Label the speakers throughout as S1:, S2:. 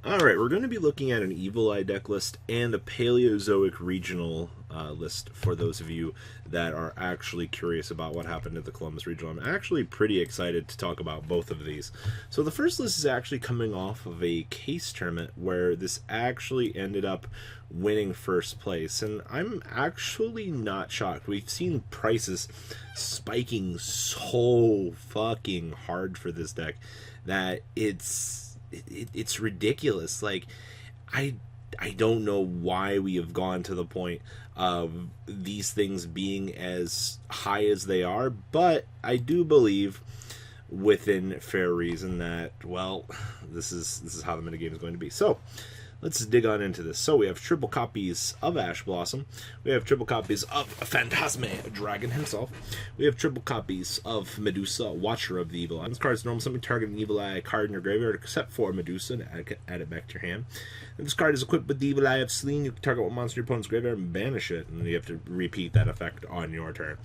S1: Alright, we're going to be looking at an Evil Eye deck list and a Paleozoic regional list for those of you that are actually curious about what happened at the Columbus Regional. I'm actually pretty excited to talk about both of these. So the first list is actually coming off of a case tournament where this actually ended up winning first place, and I'm actually not shocked. We've seen prices spiking so fucking hard for this deck that it's ridiculous. Like, I don't know why we have gone to the point of these things being as high as they are, but I do believe within fair reason that, well, this is how the metagame is going to be. So let's dig on into this. So we have triple copies of Ash Blossom. We have triple copies of Phantasme, Dragon himself. We have triple copies of Medusa, Watcher of the Evil Eye. This card is normal summon, target an Evil Eye card in your graveyard except for Medusa and add it back to your hand. And this card is equipped with the Evil Eye of Selene. You can target one monster in your opponent's graveyard and banish it, and you have to repeat that effect on your turn.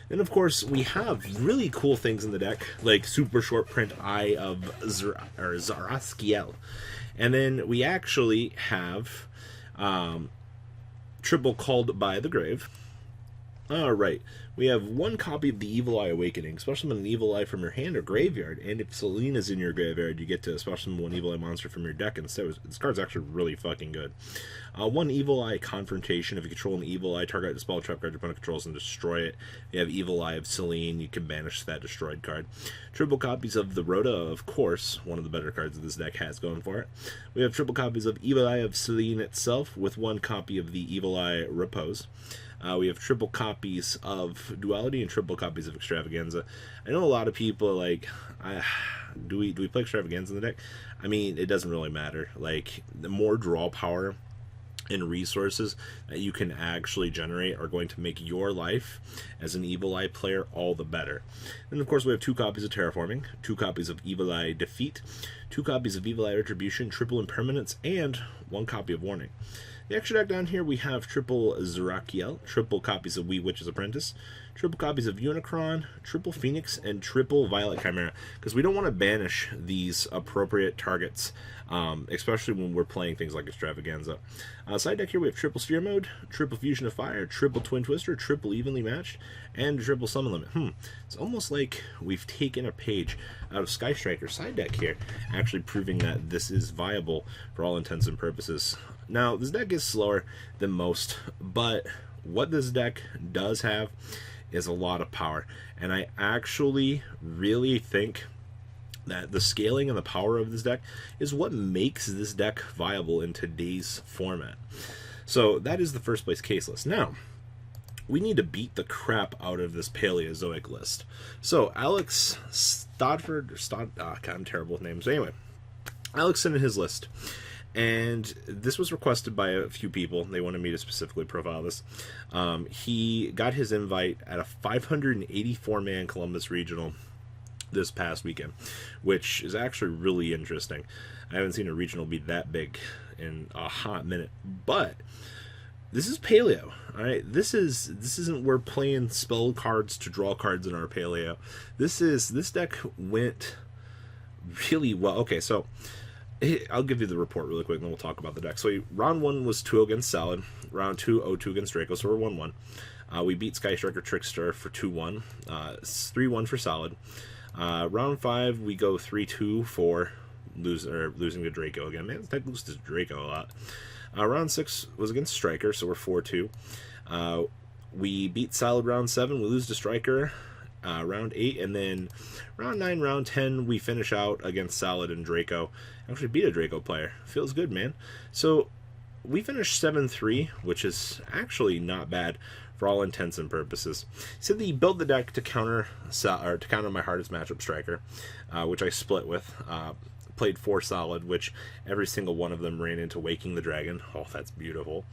S1: And of course, we have really cool things in the deck, like super short print Eye of Zaraskiel. And then we actually have triple Called by the Grave. Alright, we have one copy of the Evil Eye Awakening. Special summon an Evil Eye from your hand or graveyard, and if Selene is in your graveyard, you get to special summon one Evil Eye monster from your deck instead. This card's actually really fucking good. One Evil Eye Confrontation. If you control an Evil Eye, target a spell trap card your opponent controls and destroy it. You have Evil Eye of Selene, you can banish that destroyed card. Triple copies of the Rhoda, of course, one of the better cards that this deck has going for it. We have triple copies of Evil Eye of Selene itself, with one copy of the Evil Eye Repose. We have triple copies of Duality and triple copies of Extravaganza. I know a lot of people are like, do we play Extravaganza in the deck? I mean, it doesn't really matter. Like, the more draw power and resources that you can actually generate are going to make your life as an Evil Eye player all the better. And of course, we have two copies of Terraforming, two copies of Evil Eye Defeat, two copies of Evil Eye Retribution, triple Impermanence, and one copy of Warning. The extra deck down here, we have triple Zarakiel, triple copies of Wee Witch's Apprentice, triple copies of Unicron, triple Phoenix, and triple Violet Chimera, because we don't want to banish these appropriate targets, especially when we're playing things like Extravaganza. Side deck here, we have triple Sphere Mode, triple Fusion of Fire, triple Twin Twister, triple Evenly Matched, and triple Summon Limit. It's almost like we've taken a page out of Sky Striker's side deck here, actually proving that this is viable for all intents and purposes. Now, this deck is slower than most, but what this deck does have is a lot of power, and I actually really think that the scaling and the power of this deck is what makes this deck viable in today's format. So that is the first place case list. Now, we need to beat the crap out of this Paleozoic list. So Alex Stafford, I'm terrible with names. Anyway, Alex sent in his list, and this was requested by a few people. They wanted me to specifically profile this. He got his invite at a 584-man Columbus Regional this past weekend, which is actually really interesting. I haven't seen a regional be that big in a hot minute, but this is Paleo. All right, this isn't we're playing spell cards to draw cards in our Paleo. This deck went really well. Okay, so I'll give you the report really quick, and then we'll talk about the deck. So round 1 was 2 against Salad. Round 2, 0-2 against Draco, so we're 1-1. We beat Sky Striker Trickster for 2-1. 3-1 for Salad. Round 5, we go 3-2 for losing to Draco again. Man, this deck loses to Draco a lot. Round 6 was against Striker, so we're 4-2. We beat Salad round 7. We lose to Striker round 8, and then round 9, round 10, we finish out against Salad and Draco. Actually beat a Draco player. Feels good, man. So we finished 7-3, which is actually not bad for all intents and purposes. He said that he built the deck to counter my hardest matchup Striker, which I split with. Played 4 Solid, which every single one of them ran into Waking the Dragon. Oh, that's beautiful.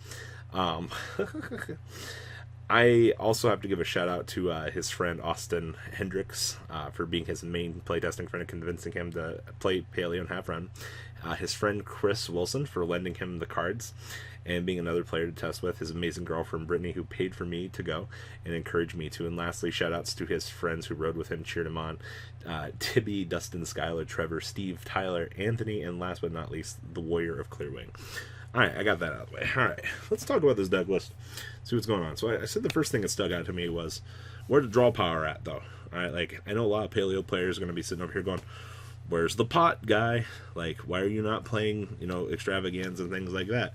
S1: I also have to give a shout out to his friend Austin Hendricks for being his main playtesting friend and convincing him to play Paleo and half run. His friend Chris Wilson for lending him the cards and being another player to test with. His amazing girlfriend Brittany, who paid for me to go and encouraged me to. And lastly, shout outs to his friends who rode with him, cheered him on. Tibby, Dustin, Skylar, Trevor, Steve, Tyler, Anthony, and last but not least, the Warrior of Clearwing. Alright, I got that out of the way. Alright, let's talk about this deck list. See what's going on. So I said the first thing that stuck out to me was where's the draw power at, though? Alright, like, I know a lot of Paleo players are going to be sitting over here going, where's the pot, guy? Like, why are you not playing, extravaganza and things like that?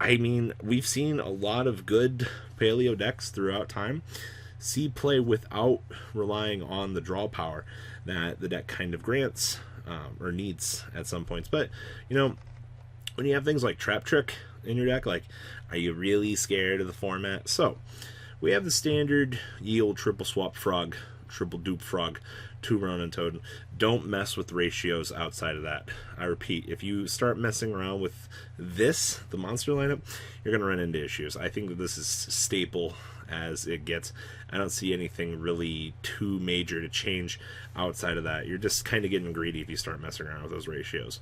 S1: I mean, we've seen a lot of good Paleo decks throughout time see play without relying on the draw power that the deck kind of grants or needs at some points. But, when you have things like Trap Trick in your deck, like, are you really scared of the format? So, we have the standard yield triple swap frog, triple dupe frog, 2 Ronin Toad. Don't mess with ratios outside of that. I repeat, if you start messing around with this, the monster lineup, you're going to run into issues. I think that this is staple as it gets. I don't see anything really too major to change outside of that. You're just kind of getting greedy if you start messing around with those ratios.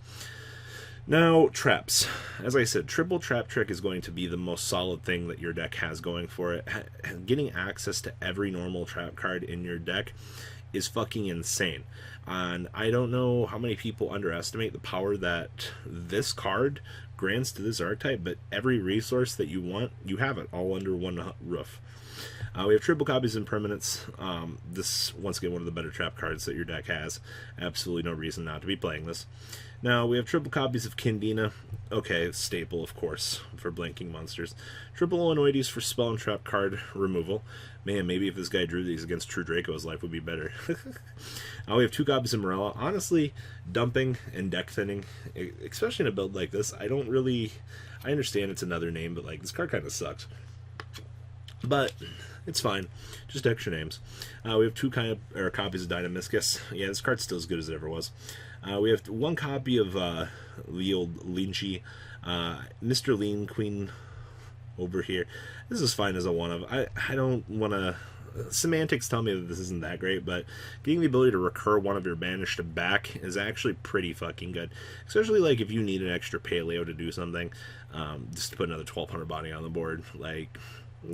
S1: Now, traps. As I said, triple Trap Trick is going to be the most solid thing that your deck has going for it. Getting access to every normal trap card in your deck is fucking insane. And I don't know how many people underestimate the power that this card grants to this archetype, but every resource that you want, you have it all under one roof. We have triple copies and permanents. This, once again, one of the better trap cards that your deck has. Absolutely no reason not to be playing this. Now, we have triple copies of Kindina. Okay, staple, of course, for blanking monsters. Triple Illinoides for spell and trap card removal. Man, maybe if this guy drew these against True Draco, his life would be better. We have 2 copies of Morella. Honestly, dumping and deck thinning, especially in a build like this, I don't really... I understand it's another name, but, like, this card kind of sucks. But it's fine. Just extra names. We have 2 copies of Dynamiscus. Yeah, this card's still as good as it ever was. We have 1 copy of Leo Linchi. Mr. Lean Queen over here. This is fine as a one of. I don't want to... Semantics tell me that this isn't that great, but getting the ability to recur one of your banished back is actually pretty fucking good. Especially, like, if you need an extra Paleo to do something. Just to put another 1200 body on the board. Like...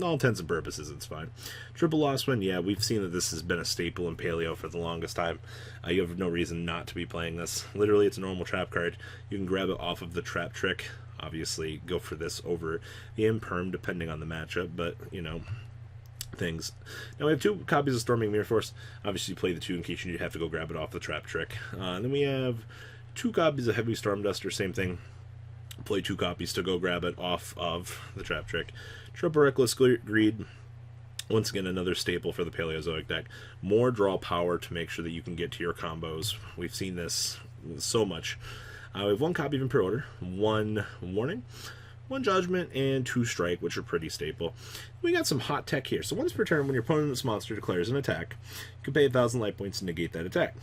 S1: all intents and purposes, it's fine. Triple Lost One, yeah, we've seen that this has been a staple in Paleo for the longest time. You have no reason not to be playing this. Literally, it's a normal trap card. You can grab it off of the Trap Trick. Obviously, go for this over the Imperm, depending on the matchup, but, things. Now, we have 2 copies of Storming Mirror Force. Obviously, you play the 2 in case you have to go grab it off the Trap Trick. And then we have 2 copies of Heavy Storm Duster, same thing. Play 2 copies to go grab it off of the Trap Trick. Triple Reckless Greed. Once again, another staple for the Paleozoic deck. More draw power to make sure that you can get to your combos. We've seen this so much. We have 1 copy of Imperial Order, 1 Warning, 1 Judgment, and 2 Strike, which are pretty staple. We got some hot tech here. So once per turn, when your opponent's monster declares an attack, you can pay 1,000 life points to negate that attack.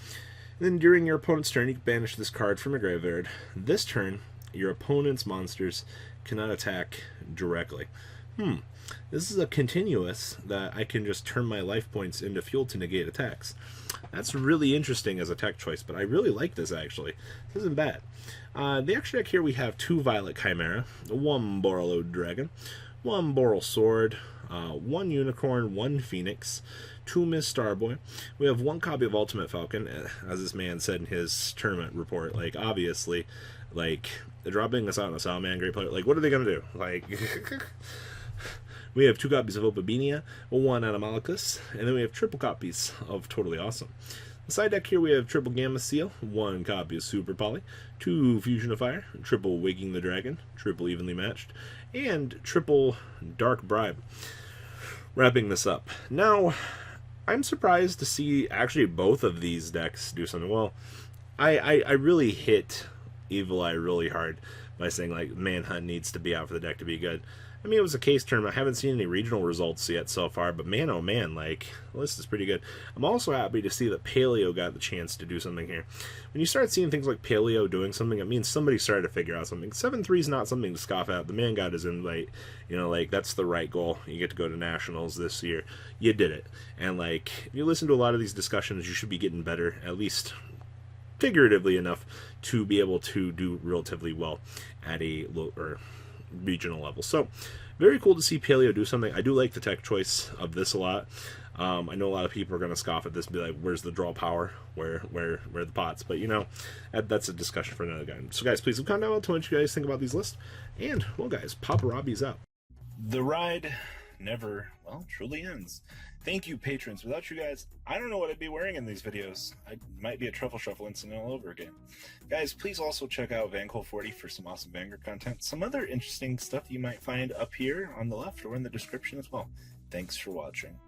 S1: And then during your opponent's turn, you can banish this card from your graveyard. This turn, your opponent's monsters cannot attack directly. This is a continuous that I can just turn my life points into fuel to negate attacks. That's really interesting as a tech choice, but I really like this, actually. This isn't bad. The extra deck here, we have 2 Violet Chimera, 1 Borreload Dragon, 1 Boral Sword, 1 Unicorn, 1 Phoenix, 2 Miss Starboy. We have 1 copy of Ultimate Falcon, as this man said in his tournament report. Like, obviously, like, dropping this out on a Salamander Great Player, like, what are they going to do? Like... We have 2 copies of Opabinia, 1 Animalicus, and then we have triple copies of Totally Awesome. The side deck here we have triple Gamma Seal, 1 copy of Super Poly, 2 Fusion of Fire, triple Waking the Dragon, triple Evenly Matched, and triple Dark Bribe. Wrapping this up. Now, I'm surprised to see actually both of these decks do something well. I really hit Evil Eye really hard by saying, like, Manhunt needs to be out for the deck to be good. I mean, it was a case tournament. I haven't seen any regional results yet so far, but man, oh man, like, the list is pretty good. I'm also happy to see that Paleo got the chance to do something here. When you start seeing things like Paleo doing something, it means somebody started to figure out something. 7-3 is not something to scoff at. The man got his invite. You know, like, that's the right goal. You get to go to nationals this year. You did it. And, like, if you listen to a lot of these discussions, you should be getting better, at least figuratively enough, to be able to do relatively well at a low or regional level. So very cool to see Paleo do something. I do like the tech choice of this a lot. I know a lot of people are going to scoff at this and be like, where's the draw power? Where are the pots? But, you know, that's a discussion for another guy. So, guys, please leave a comment down below what you guys think about these lists. And, well, guys, Papa Robbie's out. The ride never, well, truly ends. Thank you, patrons. Without you guys, I don't know what I'd be wearing in these videos. I might be a truffle shuffle incident all over again. Guys, please also check out Vanco40 for some awesome Vanguard content. Some other interesting stuff you might find up here on the left or in the description as well. Thanks for watching.